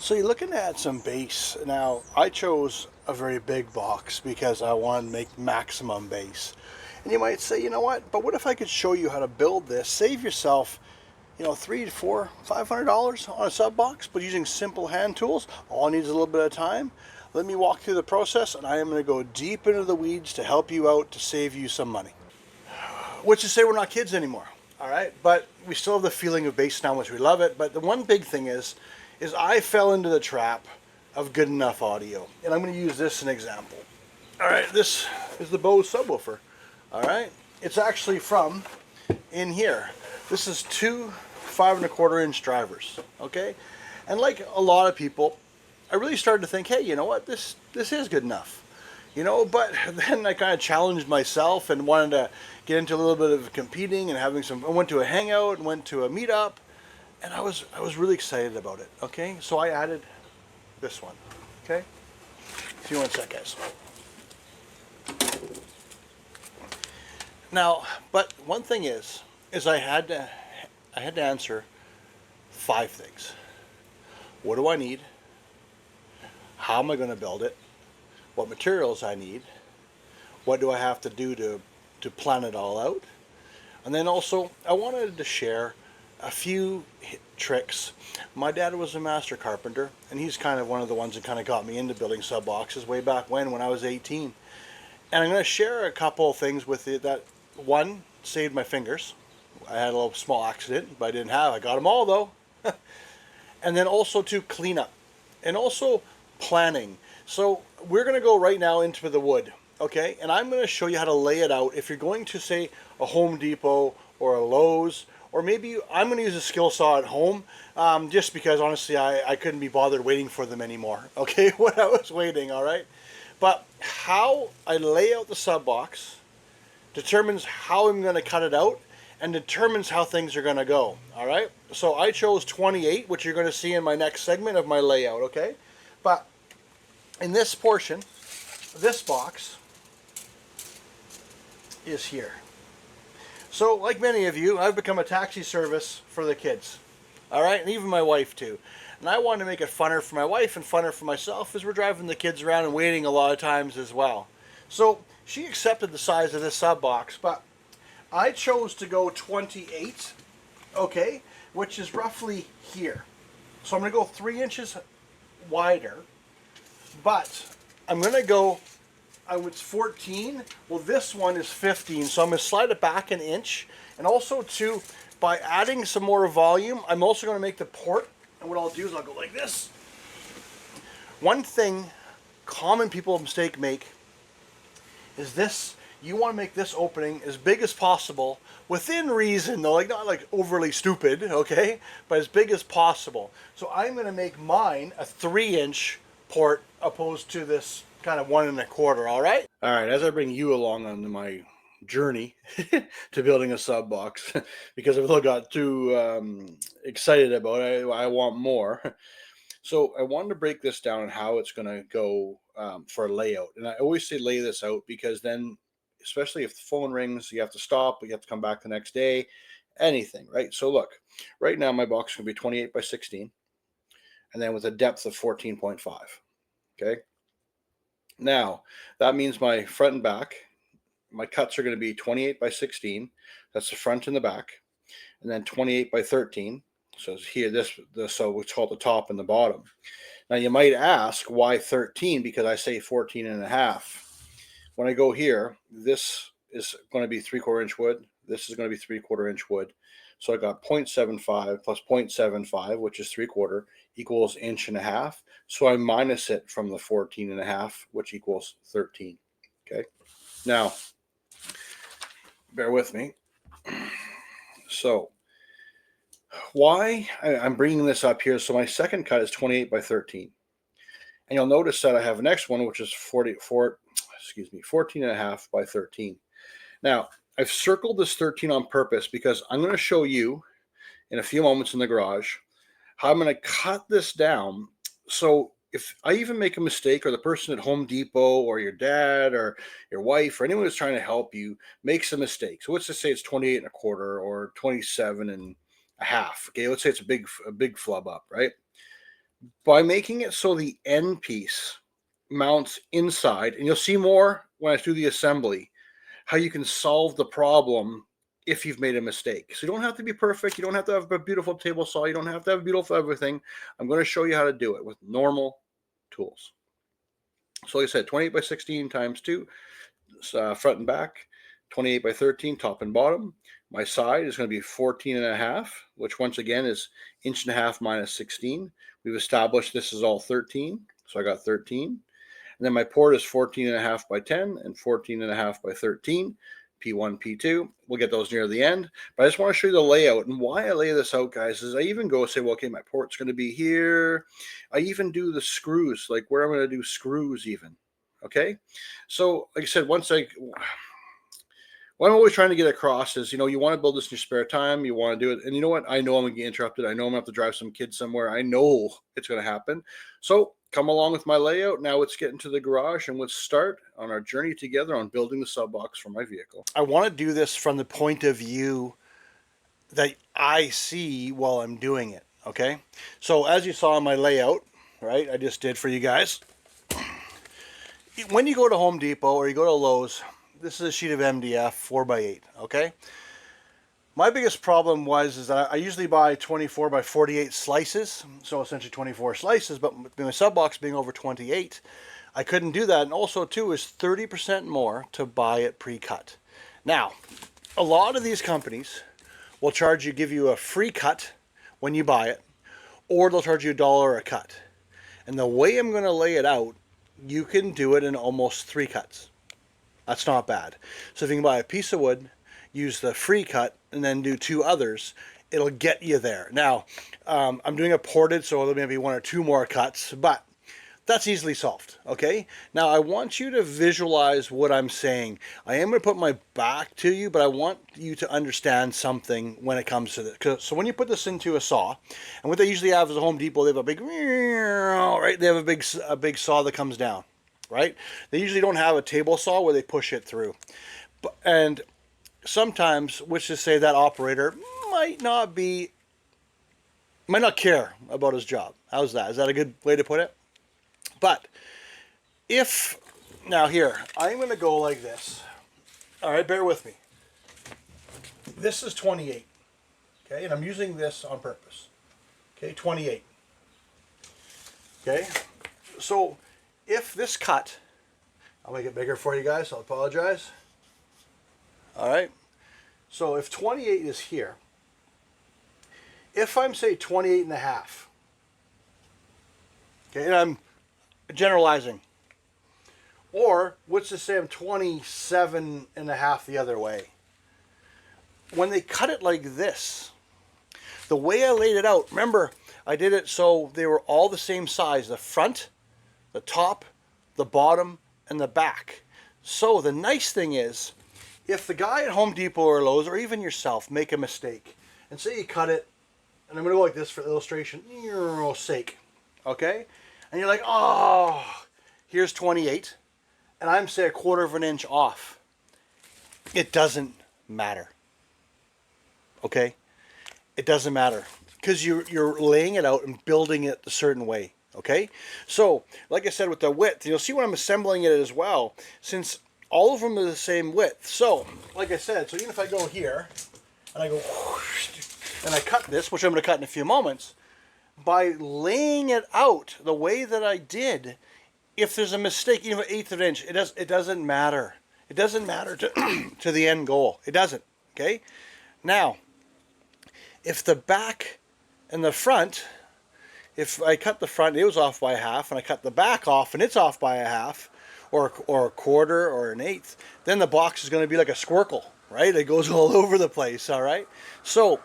So you're looking at some bass. Now, I chose a very big box because I wanted to make maximum bass. And you might say, you know what, but what if I could show you how to build this, save yourself, three to four, $500 on a sub box, but using simple hand tools. All it needs is a little bit of time. Let me walk through the process, and I am going to go deep into the weeds to help you out to save you some money. Which is to say we're not kids anymore, all right? But we still have the feeling of bass now, which we love it. But the one big thing is I fell into the trap of good enough audio. And I'm going to use this as an example. All right, this is the Bose subwoofer, all right? It's actually from in here. This is two 5¼ inch drivers, okay? And like a lot of people, I really started to think, hey, you know what, this is good enough. But then I kind of challenged myself and wanted to get into a little bit of competing and having some. I went to a hangout and went to a meetup, and I was really excited about it. Okay, so I added this one. Okay, see you in a sec, guys. Now, but one thing is I had to answer 5 things. What do I need? How am I going to build it? What materials I need, what do I have to do to plan it all out, and then also I wanted to share a few tricks. My dad was a master carpenter, and he's kind of one of the ones that kind of got me into building sub boxes way back when I was 18. And I'm going to share a couple of things with you that, one, saved my fingers. I had a little small accident, but I got them all though. And then also to clean up, and also planning. So we're going to go right now into the wood, okay? And I'm going to show you how to lay it out. If you're going to, say, a Home Depot or a Lowe's, or maybe I'm going to use a skill saw at home, just because, honestly, I couldn't be bothered waiting for them anymore, okay, when I was waiting, all right? But how I lay out the sub box determines how I'm going to cut it out and determines how things are going to go, all right? So I chose 28, which you're going to see in my next segment of my layout, okay? But in this portion, this box is here. So, like many of you, I've become a taxi service for the kids. All right, and even my wife too. And I wanted to make it funner for my wife and funner for myself as we're driving the kids around and waiting a lot of times as well. So she accepted the size of this sub box, but I chose to go 28, okay, which is roughly here. So I'm going to go 3 inches wider. But I'm going to go, it's 14. Well, this one is 15, so I'm going to slide it back an inch. And also, too, by adding some more volume, I'm also going to make the port. And what I'll do is I'll go like this. One thing common people make is this. You want to make this opening as big as possible, within reason though, like not like overly stupid, okay? But as big as possible. So I'm going to make mine a 3-inch port opposed to this kind of 1¼ all right? All right, as I bring you along on my journey to building a sub box, because I've got too excited about it, I want more. So I wanted to break this down on how it's going to go for a layout. And I always say lay this out because then, especially if the phone rings, you have to stop, you have to come back the next day, anything, right? So look, right now my box is going to be 28 by 16, and then with a depth of 14.5. Okay. Now, that means my front and back, my cuts are going to be 28 by 16. That's the front and the back. And then 28 by 13. So here, so it's called the top and the bottom. Now, you might ask, why 13? Because I say 14.5. When I go here, this is going to be 3/4 inch wood. This is going to be 3/4 inch wood. So I got 0.75 plus 0.75, which is 3/4, equals 1.5 inches. So I minus it from the 14.5, which equals 13. Okay. Now, bear with me. So why I'm bringing this up here. So my second cut is 28 by 13. And you'll notice that I have the next one, which is 14.5 by 13. Now, I've circled this 13 on purpose because I'm going to show you in a few moments in the garage how I'm going to cut this down. So if I even make a mistake, or the person at Home Depot or your dad or your wife or anyone who's trying to help you makes a mistake. So let's just say it's 28.25 or 27.5. Okay, let's say it's a big flub up, right? By making it so the end piece mounts inside, and you'll see more when I do the assembly, how you can solve the problem if you've made a mistake. So you don't have to be perfect. You don't have to have a beautiful table saw. You don't have to have beautiful everything. I'm going to show you how to do it with normal tools. So like I said, 28 by 16 times 2, front and back, 28 by 13, top and bottom. My side is going to be 14 and a half, which once again is inch and a half minus 16. We've established this is all 13, so I got 13. And then my port is 14 and a half by 10 and 14 and a half by 13, P1, P2. We'll get those near the end. But I just want to show you the layout. And why I lay this out, guys, is I even go say, well, okay, my port's going to be here. I even do the screws, like where I'm going to do screws even. Okay? So, like I said, what I'm always trying to get across is, you want to build this in your spare time. You want to do it. And you know what? I know I'm going to get interrupted. I know I'm going to have to drive some kids somewhere. I know it's going to happen. So come along with my layout. Now let's get into the garage and let's start on our journey together on building the sub box for my vehicle. I want to do this from the point of view that I see while I'm doing it. Okay. So as you saw in my layout, right, I just did for you guys. When you go to Home Depot or you go to Lowe's, this is a sheet of MDF 4x8, okay? My biggest problem is that I usually buy 24 by 48 slices, so essentially 24 slices, but my sub box being over 28, I couldn't do that. And also, too, is 30% more to buy it pre-cut. Now, a lot of these companies will give you a free cut when you buy it, or they'll charge you $1 a cut. And the way I'm going to lay it out, you can do it in almost 3 cuts. That's not bad. So if you can buy a piece of wood, use the free cut, and then do 2 others, it'll get you there. Now, I'm doing a ported, so there may be 1 or 2 more cuts, but that's easily solved, okay? Now, I want you to visualize what I'm saying. I am going to put my back to you, but I want you to understand something when it comes to this. So when you put this into a saw, and what they usually have is a Home Depot, they have a big, right? They have a big saw that comes down. Right? They usually don't have a table saw where they push it through. And sometimes, which is say that operator might not care about his job. How's that? Is that a good way to put it? But now here, I'm going to go like this. All right, bear with me. This is 28. Okay, and I'm using this on purpose. Okay, 28. Okay, so if this cut, I'll make it bigger for you guys, I'll apologize. All right, so if 28 is here, if I'm say 28 and a half, okay, and I'm generalizing, or let's just say I'm 27 and a half the other way. When they cut it like this, the way I laid it out, remember I did it so they were all the same size, the front, the top, the bottom, and the back. So the nice thing is, if the guy at Home Depot or Lowe's, or even yourself, make a mistake, and say you cut it, and I'm going to go like this for illustration, sake, okay? And you're like, oh, here's 28, and I'm, say, 1/4 of an inch off. It doesn't matter, okay? It doesn't matter, because you're laying it out and building it a certain way. Okay, so like I said with the width, you'll see when I'm assembling it as well, since all of them are the same width. So, like I said, so even if I go here, and I go, and I cut this, which I'm going to cut in a few moments, by laying it out the way that I did, if there's a mistake, even 1/8 of an inch, it doesn't matter. It doesn't matter to the end goal. It doesn't, okay? Now, if the back and the front, if I cut the front, it was off by 1/2, and I cut the back off, and it's off by 1/2, or 1/4, or 1/8, then the box is going to be like a squircle, right? It goes all over the place, all right? So,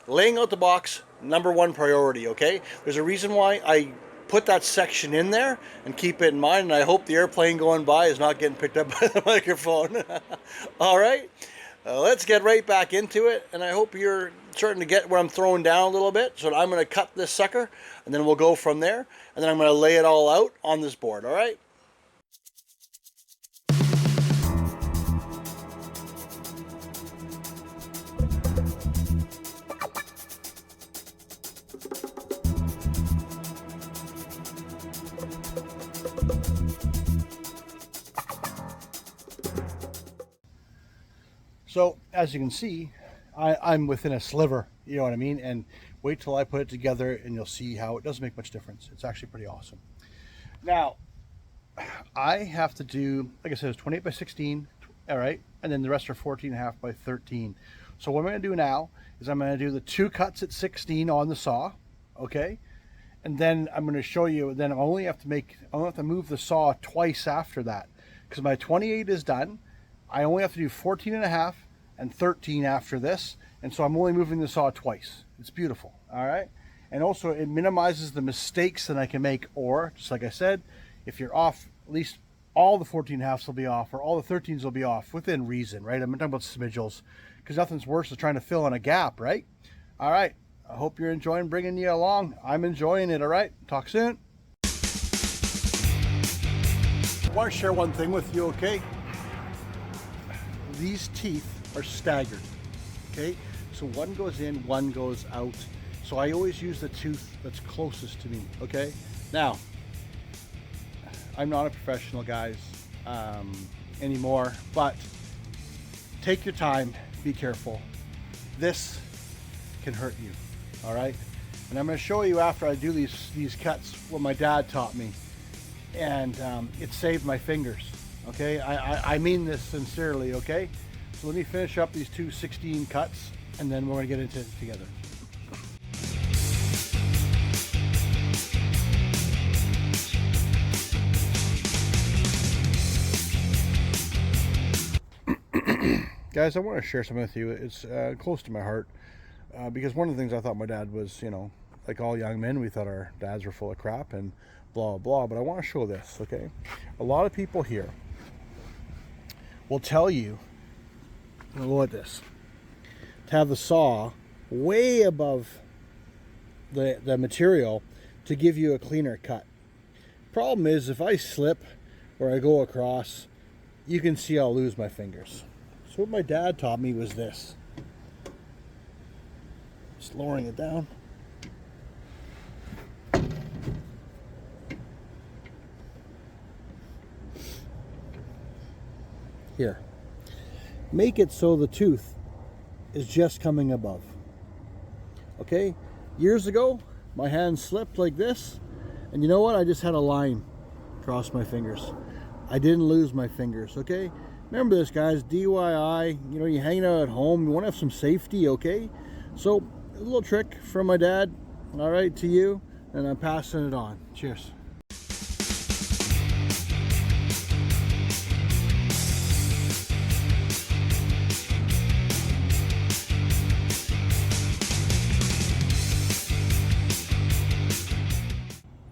laying out the box, #1 priority, okay? There's a reason why I put that section in there, and keep it in mind, and I hope the airplane going by is not getting picked up by the microphone. All right? Let's get right back into it, and I hope you're starting to get where I'm throwing down a little bit. So I'm going to cut this sucker, and then we'll go from there, and then I'm going to lay it all out on this board, all right? So as you can see, I'm within a sliver, you know what I mean? And wait till I put it together and you'll see how it doesn't make much difference. It's actually pretty awesome. Now, I have to do, like I said, it's 28 by 16, all right? And then the rest are 14.5 by 13. So what I'm gonna do now is I'm gonna do the 2 cuts at 16 on the saw, okay? And then I'm gonna show you, then I only have to move the saw twice after that, because my 28 is done. I only have to do 14.5 and 13 after this. And so I'm only moving the saw twice. It's beautiful, all right? And also it minimizes the mistakes that I can make, or just like I said, if you're off, at least all the 14.5s will be off, or all the 13s will be off within reason, right? I'm talking about smidgels, because nothing's worse than trying to fill in a gap, right? All right, I hope you're enjoying bringing you along. I'm enjoying it, all right? Talk soon. I want to share one thing with you, okay? These teeth are staggered, okay? So one goes in, one goes out. So I always use the tooth that's closest to me, okay? Now, I'm not a professional, guys, anymore, but take your time, be careful. This can hurt you, all right? And I'm gonna show you after I do these cuts what my dad taught me. And it saved my fingers, okay? I mean this sincerely, okay? So let me finish up these 2 16 cuts and then we're gonna get into it together. Guys, I want to share something with you. It's close to my heart because one of the things I thought my dad was, you know, like all young men, we thought our dads were full of crap and blah, blah, but I want to show this, okay? A lot of people here will tell you, look at this, to have the saw way above the material to give you a cleaner cut. Problem is, if I slip or I go across, you can see I'll lose my fingers. So what my dad taught me was this. Just lowering it down. Here. Make it so the tooth is just coming above. Okay? Years ago, my hand slipped like this, and you know what? I just had a line across my fingers. I didn't lose my fingers, okay? Remember this, guys, DIY, you know, you're hanging out at home, you want to have some safety, okay? So, a little trick from my dad, all right, to you, and I'm passing it on. Cheers.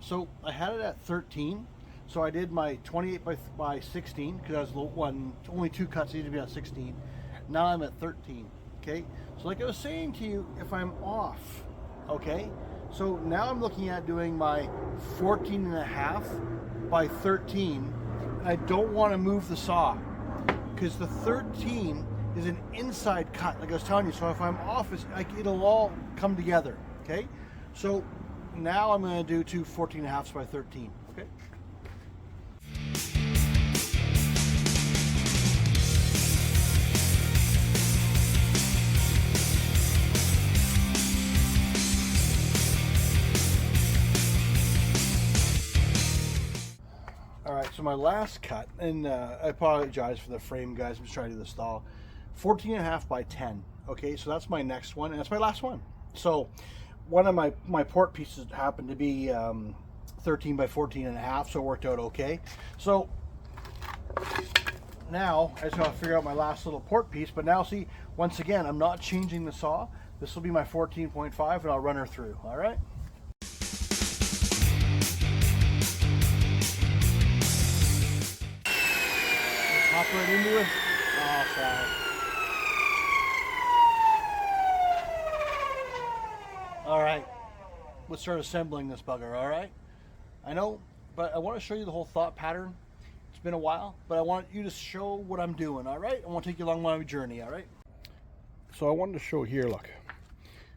So, I had it at 13. So I did my 28 by 16 because I was one, only 2 cuts needed to be at 16. Now I'm at 13, okay? So like I was saying to you, if I'm off, okay? So now I'm looking at doing my 14.5 by 13, and I don't want to move the saw because the 13 is an inside cut, like I was telling you. So if I'm off, it'll all come together, okay? So now I'm going to do 2 14.5s by 13, okay? Alright, so my last cut, and I apologize for the frame, guys, I'm just trying to do the stall. 14.5 by 10, okay, so that's my next one, and that's my last one. So, one of my port pieces happened to be 13 by 14.5, so it worked out okay. So, now, I just gotta figure out my last little port piece, but now see, once again, I'm not changing the saw. This will be my 14.5, and I'll run her through, alright? Hop right into it. Oh, sorry. Alright, let's start assembling this bugger, alright? I know, but I want to show you the whole thought pattern. It's been a while, but I want you to show what I'm doing, alright? I want to take you along my journey, alright? So I wanted to show here, look.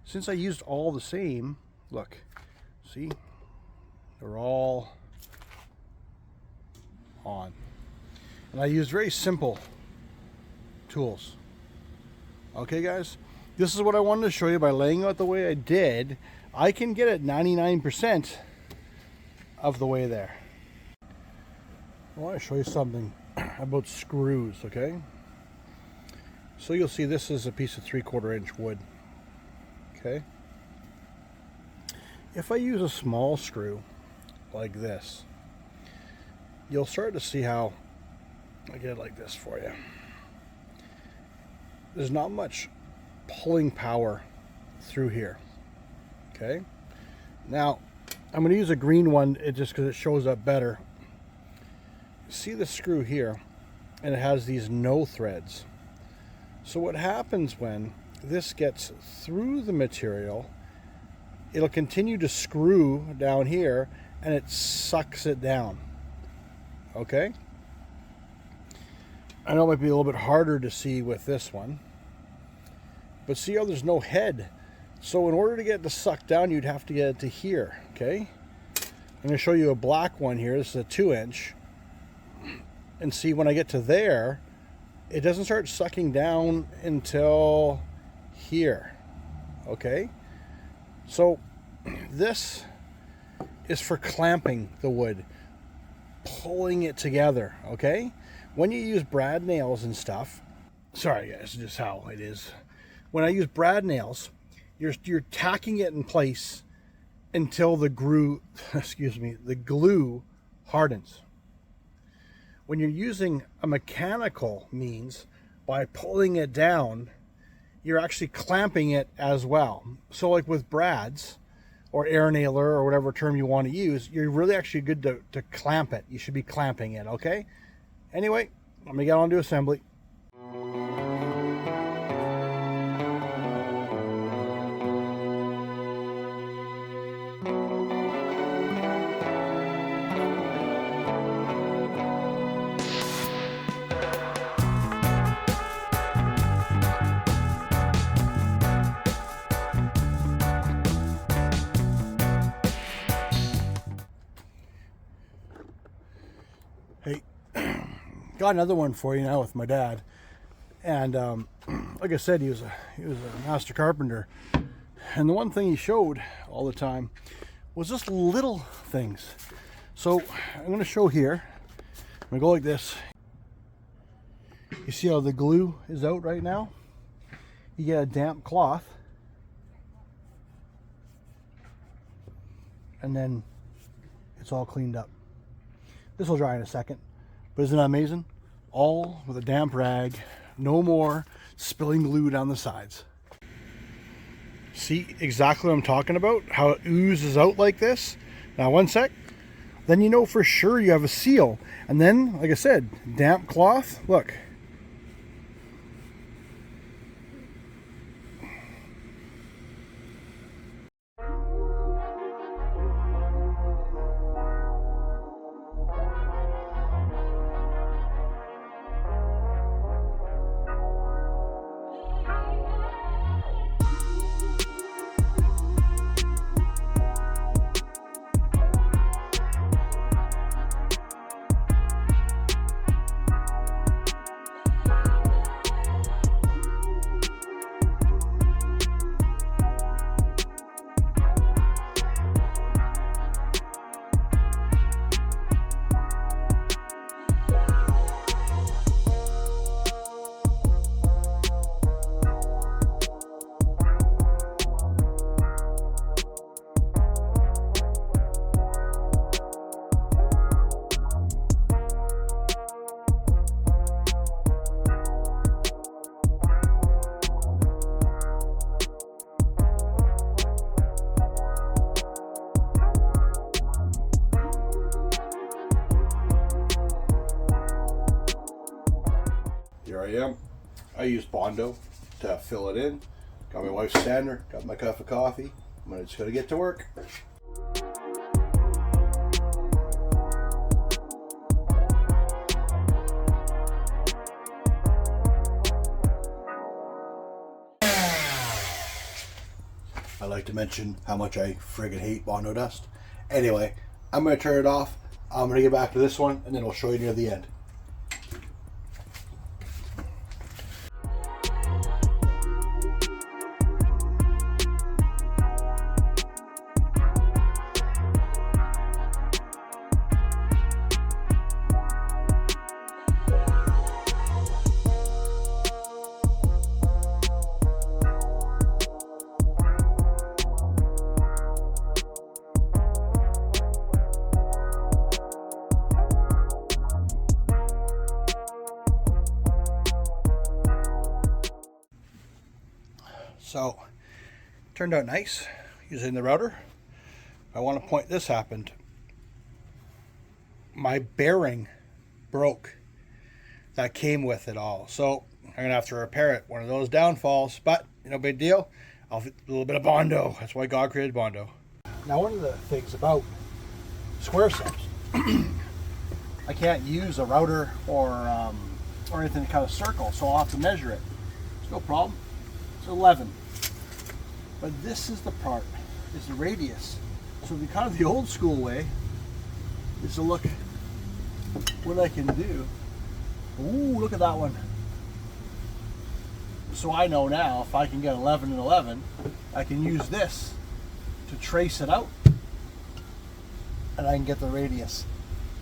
Since I used all the same, look, see? They're all And I use very simple tools. Okay, guys? This is what I wanted to show you by laying out the way I did. I can get it 99% of the way there. I want to show you something about screws, okay? So you'll see this is a piece of 3/4 inch wood, okay? If I use a small screw like this, you'll start to see how I get it like this for you. There's not much pulling power through here, okay? Now, I'm going to use a green one just because it shows up better. See the screw here, and it has these no threads. So what happens when this gets through the material, it'll continue to screw down here, and it sucks it down, okay? I know it might be a little bit harder to see with this one, but see how there's no head. So in order to get it to suck down, you'd have to get it to here, okay? I'm going to show you a black one here. This is a 2-inch. And see, when I get to there, it doesn't start sucking down until here, okay? So this is for clamping the wood, pulling it together, okay? When you use brad nails and stuff, sorry guys, this is just how it is. When I use brad nails, you're tacking it in place until the glue hardens. When you're using a mechanical means, by pulling it down, you're actually clamping it as well. So like with brads or air nailer or whatever term you want to use, you're really actually good to clamp it. You should be clamping it, okay? Anyway, let me get on to assembly. Hey, got another one for you now with my dad, and like I said, he was a master carpenter, and the one thing he showed all the time was just little things. So I'm going to show here. I'm going to go like this. You see how the glue is out right now? You get a damp cloth, and then it's all cleaned up. This will dry in a second, but isn't that amazing? All with a damp rag, no more spilling glue down the sides. See exactly what I'm talking about? How it oozes out like this? Now one sec, then you know for sure you have a seal. And then, like I said, damp cloth, look. Here I am. I used Bondo to fill it in. Got my wife's sander, got my cup of coffee. I'm just gonna get to work. I like to mention how much I friggin' hate Bondo dust. Anyway, I'm gonna turn it off. I'm gonna get back to this one and then I'll show you near the end. So turned out nice using the router. I want to point this happened. My bearing broke that came with it all. So I'm going to have to repair it. One of those downfalls, but no big deal. A little bit of Bondo. That's why God created Bondo. Now, one of the things about square subs, I can't use a router or anything to kind of circle, so I'll have to measure it. It's no problem. It's 11. But this is the part, is the radius. So the kind of the old school way is to look what I can do. Ooh, look at that one. So I know now if I can get 11 and 11, I can use this to trace it out and I can get the radius.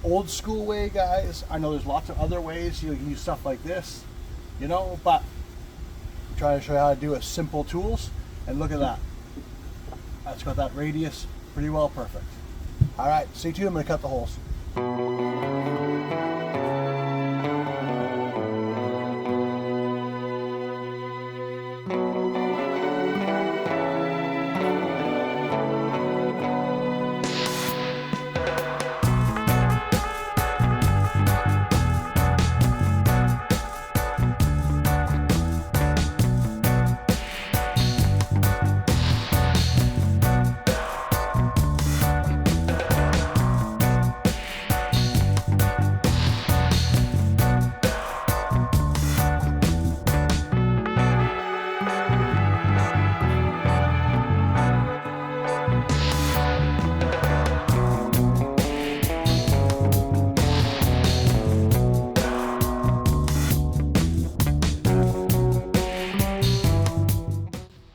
Old school way, guys. I know there's lots of other ways. You can use stuff like this, you know, but I'm trying to show you how to do it. Simple tools, and look at that. That's got that radius pretty well perfect. All right, stay tuned. I'm going to cut the holes.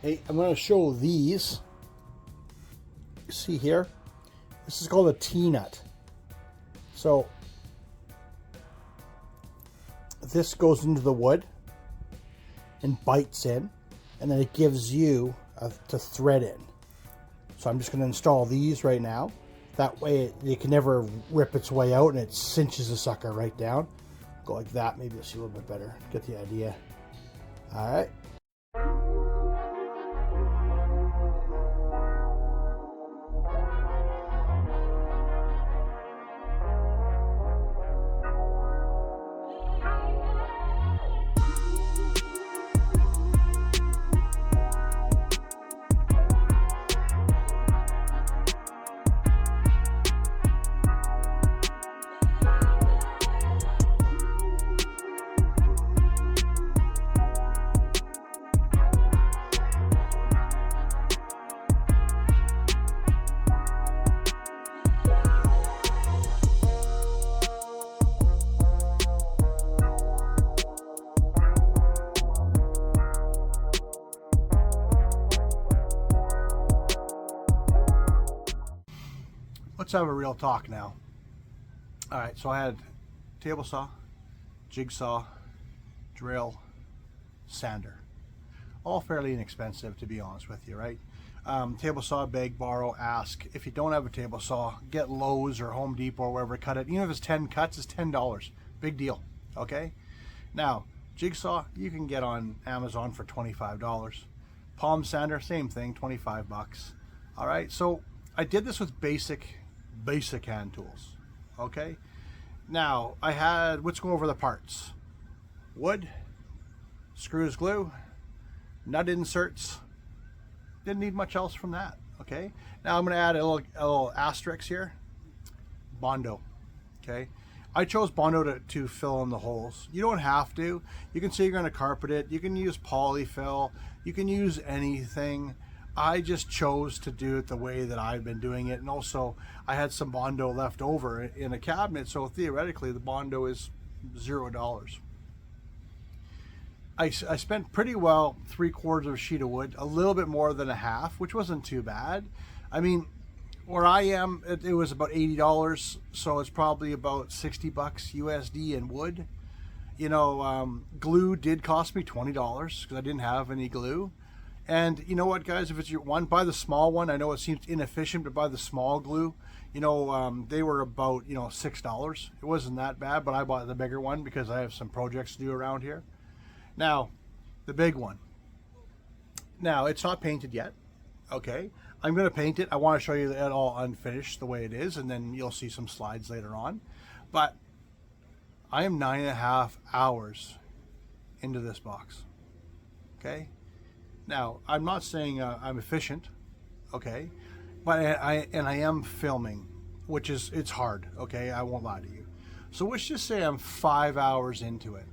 Hey, I'm going to show these. You see here? This is called a T-nut. So this goes into the wood and bites in, and then it gives you to thread in. So I'm just going to install these right now. That way it can never rip its way out and it cinches the sucker right down. Go like that. Maybe you'll see a little bit better. Get the idea. All right. Let's have a real talk now. All right, so I had table saw, jigsaw, drill, sander. All fairly inexpensive, to be honest with you, right? Table saw, beg, borrow, ask. If you don't have a table saw, get Lowe's or Home Depot or wherever, cut it. Even if it's 10 cuts, it's $10. Big deal, okay? Now, jigsaw, you can get on Amazon for $25. Palm sander, same thing, 25 bucks. All right, so I did this with basic hand tools, okay? Now, let's go over the parts. Wood, screws, glue, nut inserts. Didn't need much else from that, okay? Now I'm gonna add a little asterisk here. Bondo, okay? I chose Bondo to fill in the holes. You don't have to. You can say you're gonna carpet it. You can use polyfill. You can use anything. I just chose to do it the way that I've been doing it, and also I had some Bondo left over in a cabinet, so theoretically the Bondo is $0. I spent pretty well 3/4 of a sheet of wood, a little bit more than a half, which wasn't too bad. I mean, where I am, it was about $80, so it's probably about 60 bucks USD in wood. You know, glue did cost me $20 because I didn't have any glue. And you know what, guys, if it's your one, buy the small one. I know it seems inefficient, but buy the small glue. You know, they were about, $6. It wasn't that bad, but I bought the bigger one because I have some projects to do around here. Now, the big one Now, it's not painted yet. Okay. I'm going to paint it. I want to show you it all unfinished the way it is, and then you'll see some slides later on. But I am 9.5 hours into this box. Okay. Now, I'm not saying I'm efficient. Okay. But I am filming, which is, it's hard. Okay. I won't lie to you. So let's just say I'm 5 hours into it.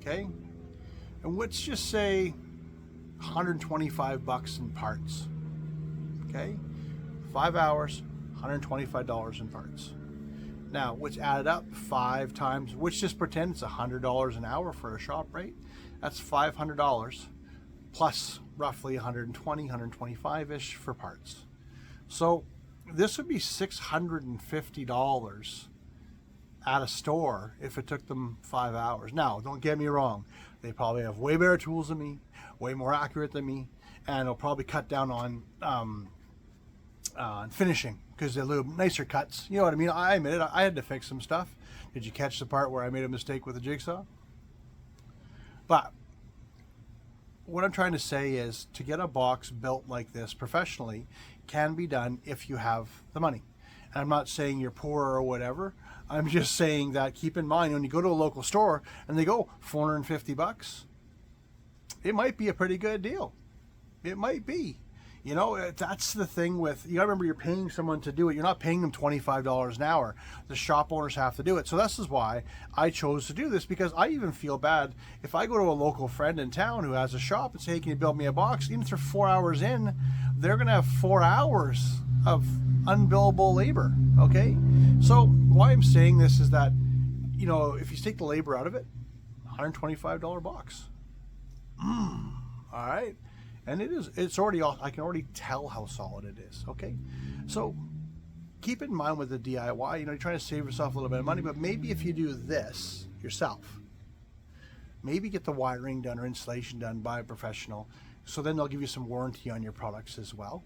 Okay. And let's just say $125 in parts. Okay, 5 hours, $125 in parts. Now, what's added up 5 times, which just pretend it's $100 an hour for a shop rate. That's $500 plus roughly 120, 125-ish for parts. So this would be $650 at a store if it took them 5 hours. Now, don't get me wrong. They probably have way better tools than me, way more accurate than me, and they'll probably cut down on finishing because they're a little nicer cuts. You know what I mean? I admit it. I had to fix some stuff. Did you catch the part where I made a mistake with the jigsaw? But what I'm trying to say is to get a box built like this professionally can be done if you have the money. And I'm not saying you're poor or whatever. I'm just saying that keep in mind when you go to a local store and they go $450, it might be a pretty good deal. It might be. You know, that's the thing with, you gotta remember you're paying someone to do it. You're not paying them $25 an hour. The shop owners have to do it. So this is why I chose to do this, because I even feel bad if I go to a local friend in town who has a shop and say, hey, can you build me a box? Even if they're 4 hours in, they're gonna have 4 hours of unbillable labor, okay? So why I'm saying this is that, you know, if you take the labor out of it, $125 box. All right. And it's already, I can already tell how solid it is, okay? So keep in mind with the DIY, you know, you're trying to save yourself a little bit of money, but maybe if you do this yourself, maybe get the wiring done or installation done by a professional, so then they'll give you some warranty on your products as well.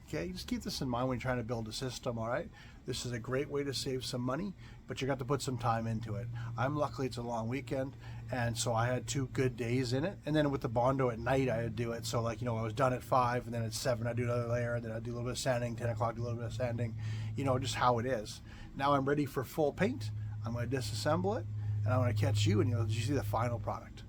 Okay, just keep this in mind when you're trying to build a system, all right? This is a great way to save some money, but you're going to have to put some time into it. Luckily it's a long weekend, and so I had 2 good days in it. And then with the Bondo at night, I had to do it. So like, you know, I was done at 5, and then at 7, I'd do another layer, and then I'd do a little bit of sanding, 10 o'clock, do a little bit of sanding, you know, just how it is. Now I'm ready for full paint. I'm going to disassemble it, and I'm going to catch you, and you'll see the final product.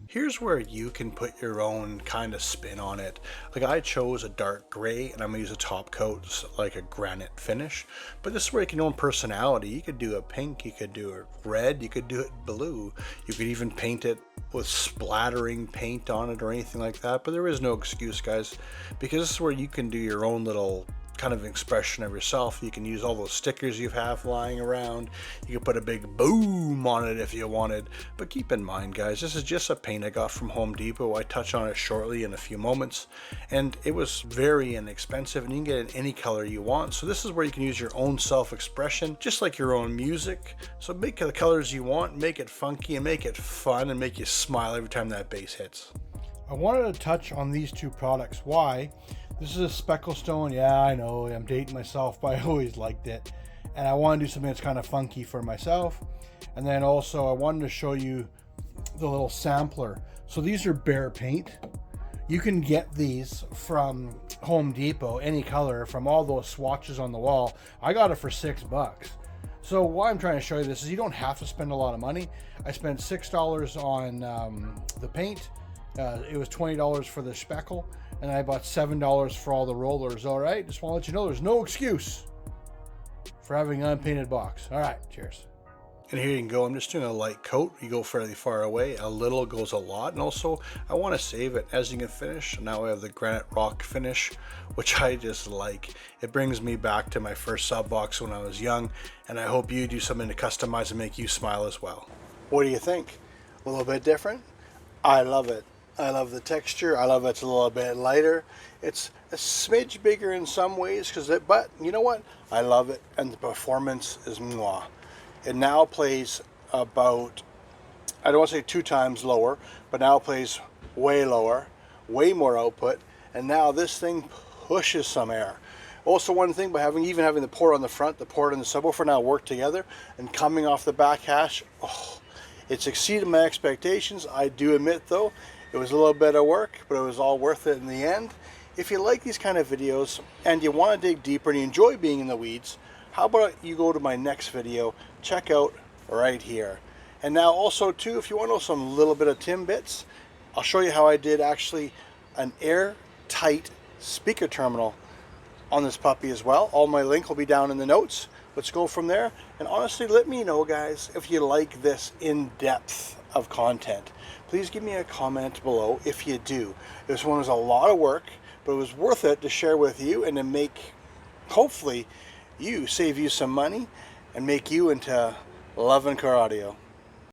Here's where you can put your own kind of spin on it. Like I chose a dark gray, and I'm gonna use a top coat like a granite finish. But this is where you can own personality. You could do a pink, you could do it red, you could do it blue. You could even paint it with splattering paint on it or anything like that. But there is no excuse, guys, because this is where you can do your own little kind of expression of yourself. You can use all those stickers you have lying around. You can put a big boom on it if you wanted. But keep in mind, guys, this is just a paint I got from Home Depot. I touch on it shortly in a few moments, and it was very inexpensive, and you can get it in any color you want. So this is where you can use your own self-expression, just like your own music. So make the colors you want, make it funky, and make it fun, and make you smile every time that bass hits. I wanted to touch on these 2 products. Why? This is a speckle stone. Yeah, I know, I'm dating myself, but I always liked it. And I want to do something that's kind of funky for myself. And then also I wanted to show you the little sampler. So these are bare paint. You can get these from Home Depot, any color, from all those swatches on the wall. I got it for $6. So why I'm trying to show you this is you don't have to spend a lot of money. I spent $6 on the paint. It was $20 for the speckle, and I bought $7 for all the rollers. All right, just want to let you know there's no excuse for having an unpainted box. All right, cheers. And here you can go. I'm just doing a light coat. You go fairly far away. A little goes a lot, and also I want to save it as you can finish. Now I have the granite rock finish, which I just like. It brings me back to my first sub box when I was young, and I hope you do something to customize and make you smile as well. What do you think? A little bit different? I love it. I love the texture. I love it's a little bit lighter. It's a smidge bigger in some ways, but you know what? I love it, and the performance is mwah. It now plays about, I don't want to say 2 times lower, but now it plays way lower, way more output, and now this thing pushes some air. Also, one thing, by even having the port on the front, the port and the subwoofer now work together, and coming off the back hash, oh, it's exceeded my expectations. I do admit though, It was a little bit of work, but it was all worth it in the end. If you like these kind of videos and you want to dig deeper and you enjoy being in the weeds, how about you go to my next video, check out right here. And now also too, if you want to know some little bit of Tim bits, I'll show you how I did actually an airtight speaker terminal on this puppy as well. All my link will be down in the notes. Let's go from there. And honestly, let me know, guys, if you like this in-depth of content. Please give me a comment below if you do. This one was a lot of work, but it was worth it to share with you and to make, hopefully, save you some money and make you into loving car audio.